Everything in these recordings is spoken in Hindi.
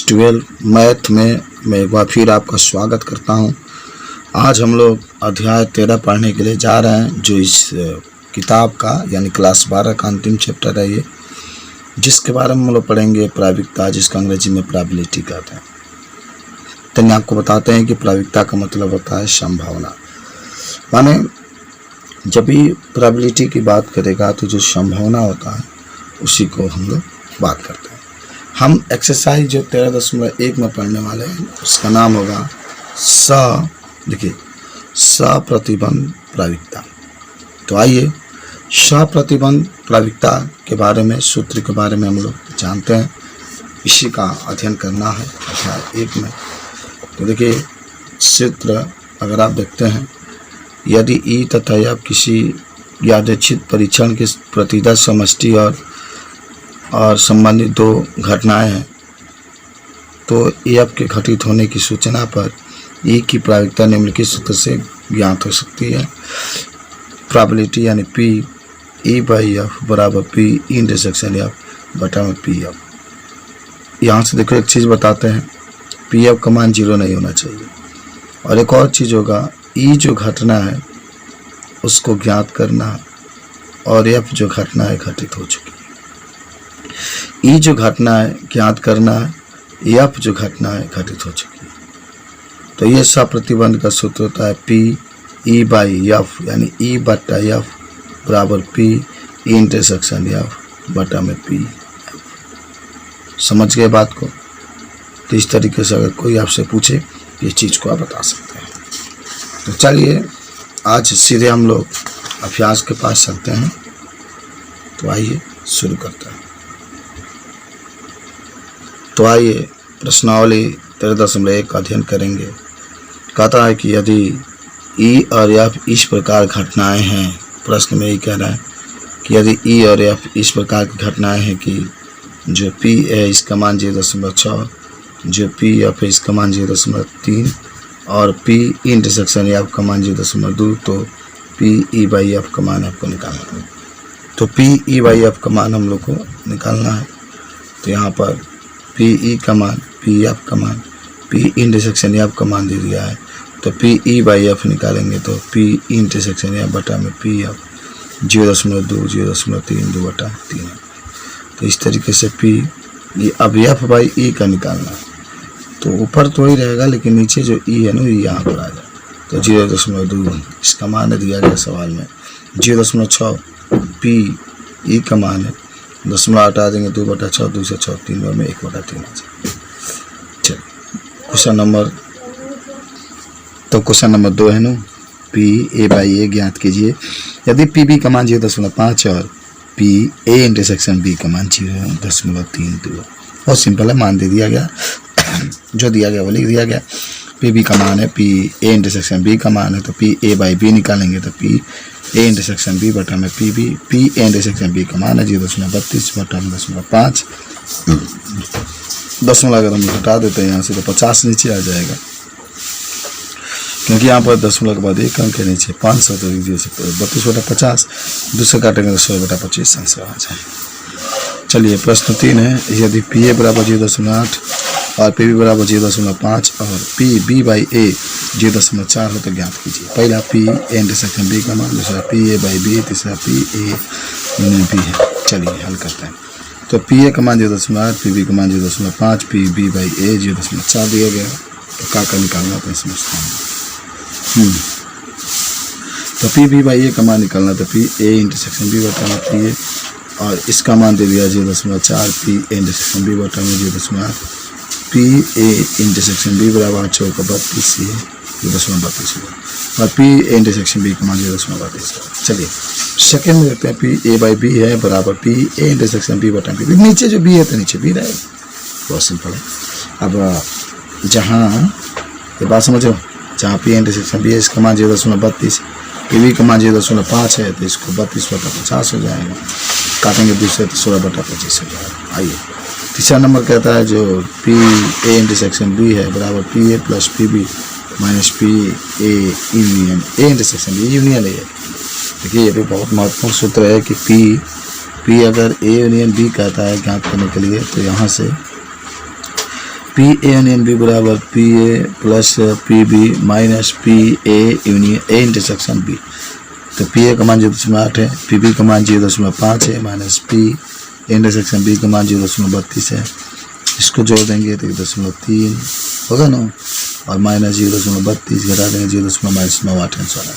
क्लास 12 मैथ में मैं एक बार फिर आपका स्वागत करता हूं। आज हम लोग अध्याय 13 पढ़ने के लिए जा रहे हैं, जो इस किताब का यानी क्लास 12 का अंतिम चैप्टर है ये, जिसके बारे में हम लोग पढ़ेंगे प्रायिकता, जिसका अंग्रेजी में प्रोबेबिलिटी कहते हैं। तो आपको बताते हैं कि प्रायिकता का मतलब होता है संभावना। माने जब भी प्रोबेबिलिटी की बात करेगा तो जो संभावना होता है उसी को हम लोग बात करते हैं। हम एक्सरसाइज जो 13.1 में पढ़ने वाले हैं उसका नाम होगा सप्रतिबंध प्रायिकता। तो आइए सप्रतिबंध प्रायिकता के बारे में, सूत्र के बारे में हम लोग जानते हैं। इसी का अध्ययन करना है अध्याय 1 में। तो देखिए सूत्र अगर आप देखते हैं, यदि ई तथा एफ किसी यादृच्छिक परीक्षण के प्रतिदर्श समष्टि और संबंधित दो घटनाएं हैं, तो एफ के घटित होने की सूचना पर ई की प्रायिकता निम्नलिखित सूत्र से ज्ञात हो सकती है। प्रोबेबिलिटी यानी पी ई बाई एफ बराबर पी इंटरसेक्शन एफ बटा में पी एफ। यहाँ से देखो एक चीज़ बताते हैं, पी एफ का मान 0 नहीं होना चाहिए। और एक और चीज़ होगा, ई जो घटना है उसको ज्ञात करना है और एफ जो घटना है घटित हो चुकी है। ई जो घटना है ज्ञात करना है, एफ जो घटना है घटित हो चुकी है। तो ये सप्रतिबंध का सूत्र होता है पी ई बाई एफ यानी ई बटा एफ बराबर पी इंटरसेक्शन एफ बटा में पी एफ। समझ गए बात को? तो इस तरीके से अगर कोई आपसे पूछे ये चीज़ को आप बता सकते हैं। तो चलिए आज सीधे हम लोग अभ्यास के पास चलते हैं। तो आइए शुरू करते हैं। तो आइए प्रश्नावली 13.1 का अध्ययन करेंगे। कहता है कि यदि ई और एफ इस प्रकार घटनाएं हैं, प्रश्न में यही कह रहा है कि यदि ई और एफ इस प्रकार की घटनाएं हैं कि जो पी है इसका मान 0.6, जो पी एफ है इसका मान 0.3 और पी इंटरसेक्शन एफ का मान 0.2, तो पी ई बाई एफ का मान आपको निकालना है। तो पी ई बाई एफ का मान हम लोग को निकालना है। तो यहाँ पर पी ई का मान, पी एफ का मान, पी इंटरसेक्शन एफ का मान दे दिया है। तो पी ई बाई एफ निकालेंगे तो पी इंटरसेक्शन एफ बटा में पी एफ 0.2 0.3 2 बटा 3 है। तो इस तरीके से पी अब एफ बाई ई का निकालना है। तो ऊपर तो ही रहेगा लेकिन नीचे जो ई है ना ये यहाँ पर आ जाए। तो 0.2 इसका मान है दिया गया सवाल में। 0.6 पी ई का मान है, दशमलव हटा देंगे 2 बटा 6 2 से 6 3 में 1 बटा 3 आ जाए। चलिए क्वेश्चन नंबर 2 है ना, पी ए बाई ए ज्ञात कीजिए। यदि पी बी का मान 0.5 और पी ए इंटरसेक्शन बी का मान 0.32। बहुत सिंपल है, मान दे दिया गया, जो दिया गया वो लिख दिया गया। पी बी का मान है, पी ए इंटरसेक्शन बी का मान है, तो पी ए बाई बी निकालेंगे तो पी ए इंटरसेक्शन बी बटा में P B, P A intersection B का मान है 0.32 बटा में 0.5। दशमलव अगर हम हटा देते हैं यहाँ से तो 50 नीचे आ जाएगा, क्योंकि यहाँ पर दशमलव के बाद एक अंक के नीचे 500, तो 32 बटा 50 दूसरे काटेंगे तो 100 बटा 25 आंसर आ जाए। चलिए प्रश्न 3 है, यदि पी ए बराबर 0.8 और पी बी बराबर 0.5 और पी बी बाई ए 0.4 हो तो ज्ञात कीजिए। पहला पी ए इंटरसेक्शन बी का मान, दूसरा पी ए बाई बी, तीसरा पी ए यूनियन बी है। चलिए हल करते हैं। तो पी ए का मान 0.8, पी बी का मान 0.5, पी बी बाई ए 0.4 दिया गया। तो का निकालना तो समझता हूँ। तो पी बी बाई ए का मान निकालना, तो पी ए इंटरसेक्शन बी बटा में पी ए और इसका मान दे दिया 0.4, पी ए इंटरसेक्शन बी बटा में 0.8, पी ए इंटरसेक्शन बी बराबर 4 का 32 है 0.32 और पी ए इंटरसेक्शन बी का मान 0.32। चलिए सेकेंड में देखते हैं, पी ए बाई बी है बराबर पी ए इंटरसेक्शन बी बटा बी। नीचे जो बी है तो नीचे बी रहेगा, बहुत सिंपल है। अब जहाँ ये बात समझो, जहाँ पी इंटरसेक्शन बी है इसका मान 0.32, पी बी का मान 0.5 है तो इसको 32 बटा 50 हो जाएगा, काटेंगे दूसरे तो 16 बटा 25 हो जाएगा। आइए तीसरा नंबर कहता है जो पी ए इंटरसेक्शन बी है बराबर P A plus P B minus P A union A intersection B union A. देखिए ये भी बहुत महत्वपूर्ण सूत्र है कि पी अगर ए यूनियन बी कहता है ज्ञात करने के लिए, तो यहाँ से पी ए यूनियन बी बराबर P A plus P B minus P A union A intersection B. तो पी ए का मान 0.8 है, पी बी का मान 0.5 है, minus P A intersection B का मान 0.32 है। इसको जोड़ देंगे तो 1.3 होगा ना, और माइनस 0.32 घटा देंगे 0.9 आंसर है।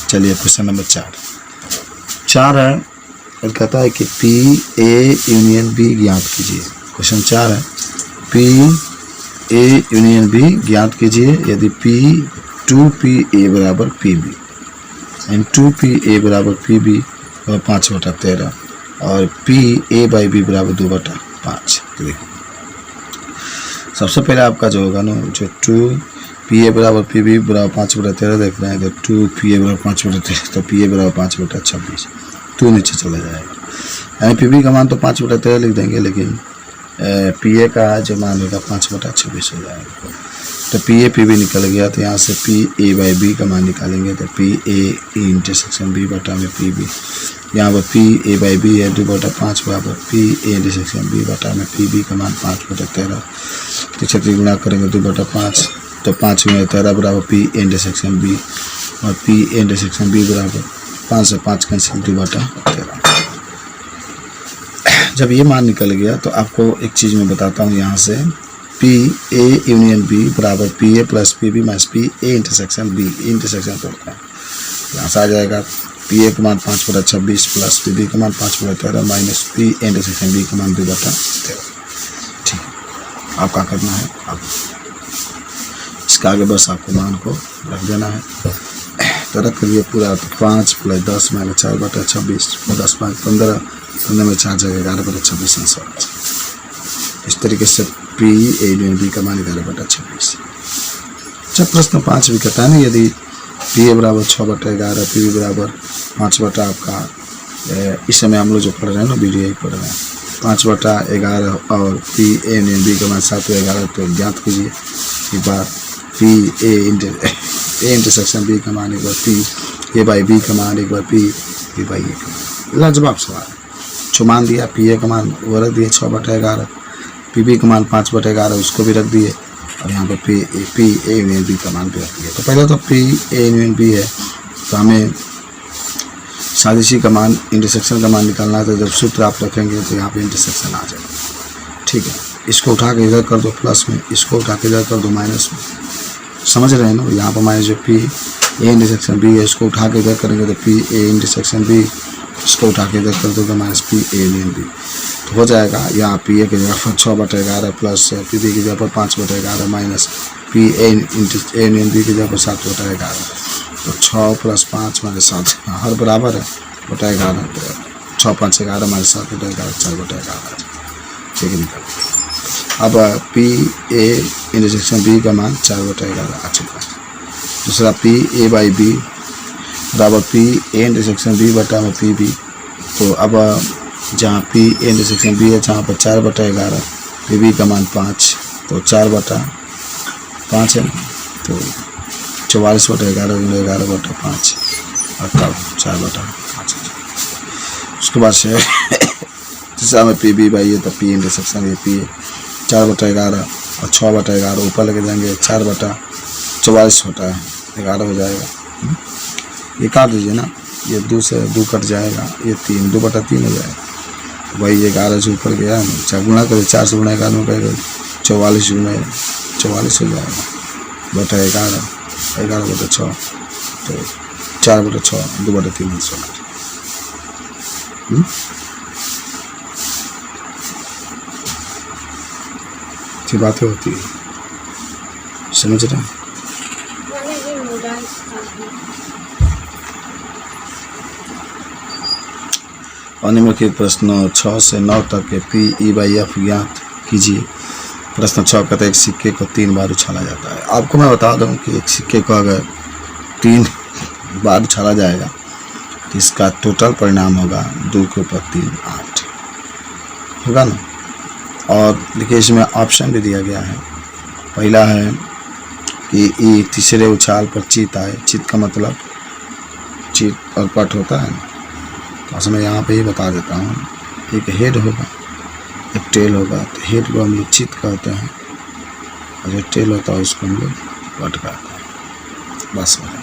चलिए क्वेश्चन नंबर 4 है, और कहता है कि पी ए यूनियन बी ज्ञात कीजिए। क्वेश्चन 4 है, पी ए यूनियन बी ज्ञात कीजिए यदि पी 2पी ए बराबर पी बी एंड 2पी ए बराबर पी बी 5/13 और पी ए बाई बी बराबर 2/5। तो देखो सबसे पहले आपका जो होगा ना, जो 2पी ए बराबर पी बी बराबर 5/13 देख रहे हैं, तो 2पी ए बराबर 5/13 तो पी ए बराबर 5/26 2 नीचे चला जाएगा, यानी पी बी का मान तो 5/13 लिख देंगे, लेकिन पी ए का जो मान होगा 5/26 हो जाएगा। तो पी ए पी बी निकल गया, तो यहाँ से पी ए बाई बी का मान निकालेंगे, तो पी ए इंटरसेक्शन बी बटा में पी बी, यहाँ पर पी ए बाई बी है 2/5 बराबर पी ए इंटरसेक्शन बी बटा में पी बी का मान 5/13। तो 36 गुणा करेंगे 2/5, तो 5 में 13 बराबर पी ए इंटरसेक्शन बी, और पी ए इंटरसेक्शन बी बराबर 5 से 5 कैंसिल 2/13। जब ये मान निकल गया तो आपको एक चीज़ मैं बताता हूँ, यहाँ से पी ए यूनियन बी बराबर P A plus P B minus P A intersection B, intersection तोड़ते हैं, यहाँ से आ जाएगा पी ए का मान 5/26 प्लस पी बी का मान 5/13 minus P A intersection B का मान 2/13। ठीक है, आप क्या करना है, आप इसका आगे बस आपको मान को रख देना है। तो रख लिए पूरा, तो 5 प्लस 10 माइनस 4/26 10 5 15 15 में 4 जगह 11/26 आंसर। इस तरीके से पी ए यूनियन बी का मान 11/26। जब प्रश्न 5 भी कहता है ना, यदि पी ए बराबर 6/11 पी बी बराबर 5 आपका इस समय हम लोग जो पढ़ रहे हैं ना, वीडियो ही पढ़ रहे हैं 5/11 और पी ए यूनियन बी का मान 7/11, तो ज्ञात कीजिए एक बार पी ए इंटरसेक्शन बी का मान एक बार पी ए बाई बी का मान एक बार पी बी बाई ए का मान। लाजवाब सवाल है। जो मान दिया पी ए का मान वो रख दिए 6/11, पी बी का मान 5/11 उसको भी रख दिए, और यहाँ पर पी ए यूनियन बी का मान भी रख दिया। तो पहले तो पी ए यूनियन बी है, तो हमें साजिशी का मान इंटरसेक्शन का मान निकालना है। तो जब सूत्र आप रखेंगे तो यहाँ पे इंटरसेक्शन आ जाएगा। ठीक है, इसको उठा के इधर कर दो प्लस में, इसको उठा के इधर कर दो माइनस में, समझ रहे हैं ना। यहाँ पर माइनस जो पी ए इंटरसेक्शन बी है इसको उठा के इधर करेंगे तो पी ए इंटरसेक्शन बी, इसको उठा के इधर कर दो तो minus P A union B. तो हो जाएगा यहाँ पी ए की जगह पर 6/11 प्लस पी बी की जगह पर 5/11 minus P A union B की जगह पर 7/11। तो 6 + 5 माइनस 7 हर बराबर है /11, 6 × 5 = 11 माइनस 7/11 4/11। ठीक है, निकल। अब पी ए इंटरसेक्शन बी का मान 4/11 आ चुका है। दूसरा पी ए बाई बी बराबर पी ए इंटरसेक्शन बी बटा में पी बी। तो अब जहाँ पी ए इंटरसेक्शन बी है जहाँ पर 4/11 पी बी का मान 5, तो 4/5 है, तो 44/11 × 11/5 और तब 4/5। उसके बाद से तीसरा में पी बी बाई है, तो पी इंटरसेक्शन ये पी 4/11 और 6/11 ऊपर लगे जाएंगे, 4/44 होता है 11 हो जाएगा। ये काट दीजिए ना, ये 2 से 2 कट जाएगा, ये 3 2/3 हो जाएगा। वही 11 से ऊपर गया है, 4 गुणा करें 4 से गुणा 11 में करेगा 44 × 44 हो जाएगा /11 11/6, तो 4/6 2/3 आंसर। अच्छी बातें होती है, समझ रहे हैं। और निम्नलिखित प्रश्न 6 से 9 तक के पी ई बाई एफ ज्ञात कीजिए। प्रश्न 6 कहते हैं एक सिक्के को 3 बार उछाला जाता है। आपको मैं बता दूं कि एक सिक्के को अगर 3 बार उछाला जाएगा तो इसका टोटल परिणाम होगा 2 के ऊपर 3 8 होगा ना। और देखिए इसमें ऑप्शन भी दिया गया है। पहला है कि ई तीसरे उछाल पर चित आए। चित का मतलब चित और पट होता है ना, तो मैं यहाँ पे ही बता देता हूँ। एक हेड होगा, एक टेल होगा, तो हेड को हम लोग चित कहते हैं, और जो टेल होता है उसको हम लोग वट कहते हैं। बस हो गया।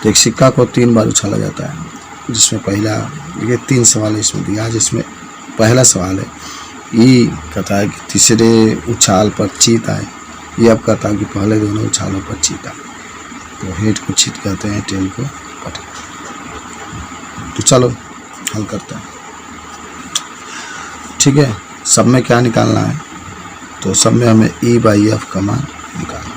तो एक सिक्का को 3 बार उछाला जाता है, जिसमें पहला, ये 3 सवाल इसमें दिया है, जिसमें पहला सवाल है ये कहता है कि तीसरे उछाल पर चीत आए। ये अब कहता है कि पहले दोनों उछालों पर चीत आए। तो हेड को चित कहते हैं, टेल को वट। तो चलो हल करते हैं। ठीक है, सब में क्या निकालना है? तो सब में हमें E/F का मान निकालना।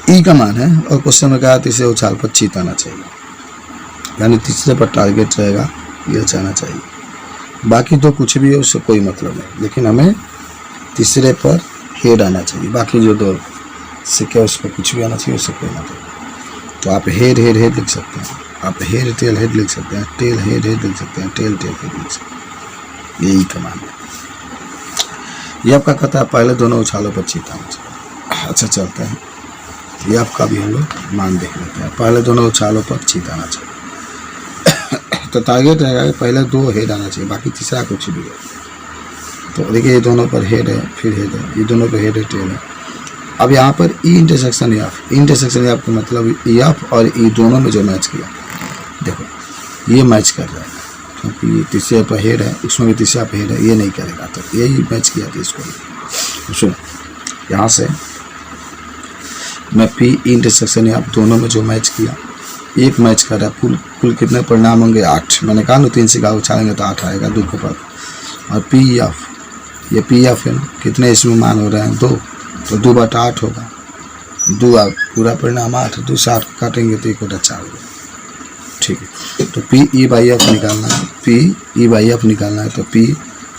E का मान है, और क्वेश्चन में कहा तीसरे उछाल पर चीत आना चाहिए, यानी तीसरे पर टारगेट रहेगा, ये जाना चाहिए। बाकी तो कुछ भी है उससे कोई मतलब नहीं, लेकिन हमें तीसरे पर हेड आना चाहिए। बाकी जो 2 सिक्के उस पर कुछ भी आना चाहिए, उससे कोई मतलब। तो आप हेड हेड हेड लिख सकते हैं, आप हेड टेल हेड लिख सकते हैं, टेल हेड हेड लिख सकते हैं, टेल टेल हेड लिख सकते हैं। यही का मान है। ये आपका कहता है पहले दोनों उछालों पर चीत आना चाहिए। अच्छा चलते हैं, ये आपका भी हम लोग मान देख लेते हैं। पहले दोनों उछालों पर चीत आना चाहिए। तो टारगेट रहेगा कि पहले 2 हेड आना चाहिए, बाकी तीसरा कुछ भी है। तो देखिए ये दोनों पर हेड है, फिर हेड है, ये दोनों पर हेड है, टेल है। अब यहाँ पर E intersection F, intersection F का मतलब F और E दोनों में जो मैच किया, देखो ये मैच कर रहा है, क्योंकि तीसरे पर हेड है, उसमें भी तीसरा पर हेड है, ये नहीं करेगा। तो यही मैच किया था इसको। सुनो, यहाँ से मैं P इंटरसेक्शन F दोनों में जो मैच किया, एक मैच कर रहा है। कुल कितने परिणाम होंगे? 8। मैंने कहा ना 3 सिक्का उछालेंगे तो 8 आएगा, 2 के बाद। और PF, ये PF है, कितने इसमें मान हो रहे हैं? 2, तो 2/8 होगा। 2 पूरा परिणाम 8, 2 से 8 काटेंगे तो 1/4 होगा। ठीक है, तो PE/F निकालना है, PE/F निकालना है। तो P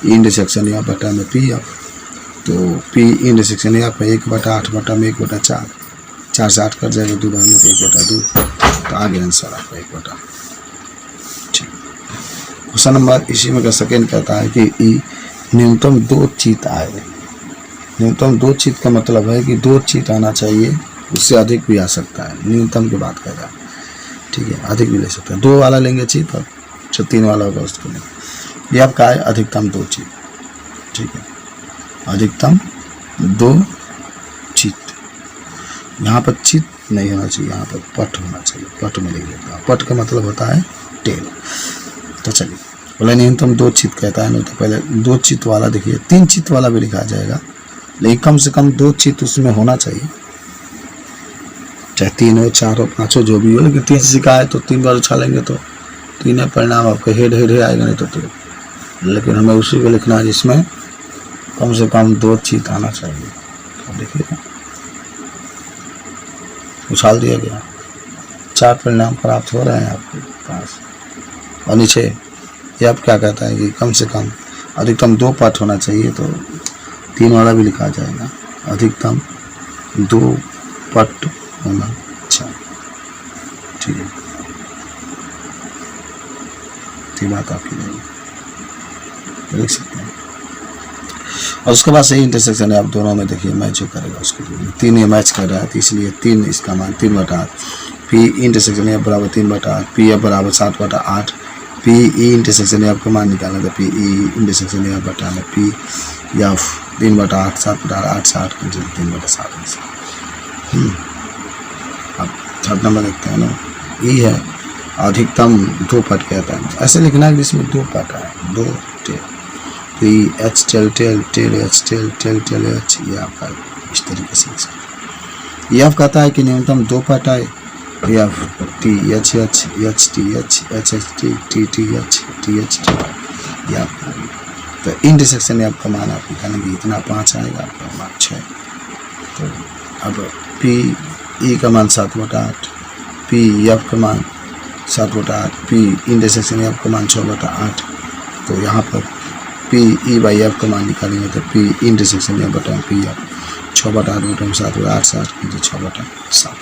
इंटरसेक्शन F बटा में PF, तो P इंटरसेक्शन F 1/8 बटा में 1/4, 4 से 8 कट जाएगा, 2 बार में तो 1/2। तो आगे आंसर आपका 1/। ठीक, क्वेश्चन नंबर इसी में का सेकेंड कहता है कि E न्यूनतम 2 चीत आए। न्यूनतम 2 चीत का मतलब है कि 2 चीत आना चाहिए, उससे अधिक भी आ सकता है। न्यूनतम की बात कर रहा है, ठीक है, अधिक भी ले सकता है। 2 वाला लेंगे चीत, और जो 3 वाला होगा उसको लेंगे। ये आपका है अधिकतम 2 चीत। ठीक है, अधिकतम 2 चीत। यहाँ पर चित नहीं होना चाहिए, यहाँ पर पट होना चाहिए। पट में लिख लेता हूँ, पट का मतलब होता है टेल। तो चलिए, बोले न्यूनतम 2 चित कहता है ना, तो पहले 2 चित वाला देखिए, 3 चित वाला भी लिखा जाएगा, लेकिन कम से कम 2 चित उसमें होना चाहिए, चाहे 3 हो, 4 हो, 5 हो, जो भी हो। लेकिन 3 सिक्का है तो 3 बार उछालेंगे तो 3 परिणाम आपका हेड हेड आएगा, नहीं तो टेल। लेकिन हमें उसी को लिखना है जिसमें कम से कम 2 चित आना चाहिए। तो देखिए उछाल दिया गया, 4 परिणाम प्राप्त हो रहे हैं आपके पास। और नीचे ये आप क्या कहता है कि कम से कम अधिकतम 2 पार्ट होना चाहिए, तो 3 वाला भी लिखा जाएगा, अधिकतम 2 पट होना चाहिए। ठीक है, ये बात आपकी लिख सकते हैं। और उसके बाद सही इंटरसेक्शन है, आप दोनों में देखिए मैच जो करेगा उसको 3 ये मैच कर रहा है, तो इसलिए 3 इसका मान 3/8। P इंटरसेक्शन है बराबर 3/8, PF बराबर 7/8। PE इंटरसेक्शन है आपका मान निकालना था, PE इंटरसेक्शन है बटा में PF 3/8, 7/8, 8 से 8 3/7। अब थर्ड नंबर देखते हैं ना, E है अधिकतम 2 पट कहता है, ऐसे लिखना है जिसमें 2 पट है, 2 tail. H tail tail tail H tail tail tail H, ये आपका इस तरीके से ये आप कहता है कि न्यूनतम 2 पट आए, F T H H H T H H H T T T H T H T, ये आपका। तो इंटरसेक्शन में आपका मान आप निकालेंगे, इतना 5 आएगा, आपका मान 6। तो अब P E का मान 7/8, P F का मान 7/8, P इंटरसेक्शन में आपका मान 6/8। तो यहाँ पर PE/F का मान निकालेंगे, तो P इंटरसेक्शन में बटा PF 6/8 बटा 7/8 से 8 कीजिए 6/7।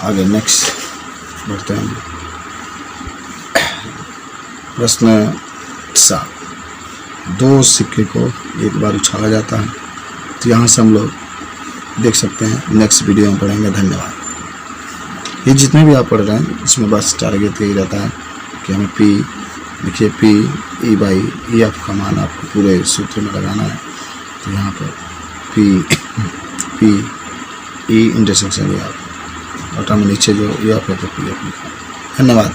आगे नेक्स्ट बढ़ते हैं। प्रश्न 7, 2 सिक्के को एक बार उछाला जाता है। तो यहाँ से हम लोग देख सकते हैं, नेक्स्ट वीडियो में पढ़ेंगे। धन्यवाद। ये जितने भी आप पढ़ रहे हैं इसमें बस टारगेट यही रहता है कि हमें पी, देखिए P E by E F का मान आपको पूरे सूत्र में लगाना है। तो यहाँ पर P E intersection E F, बटा में नीचे जो ई एफ है तो पी एफ लिखा। धन्यवाद।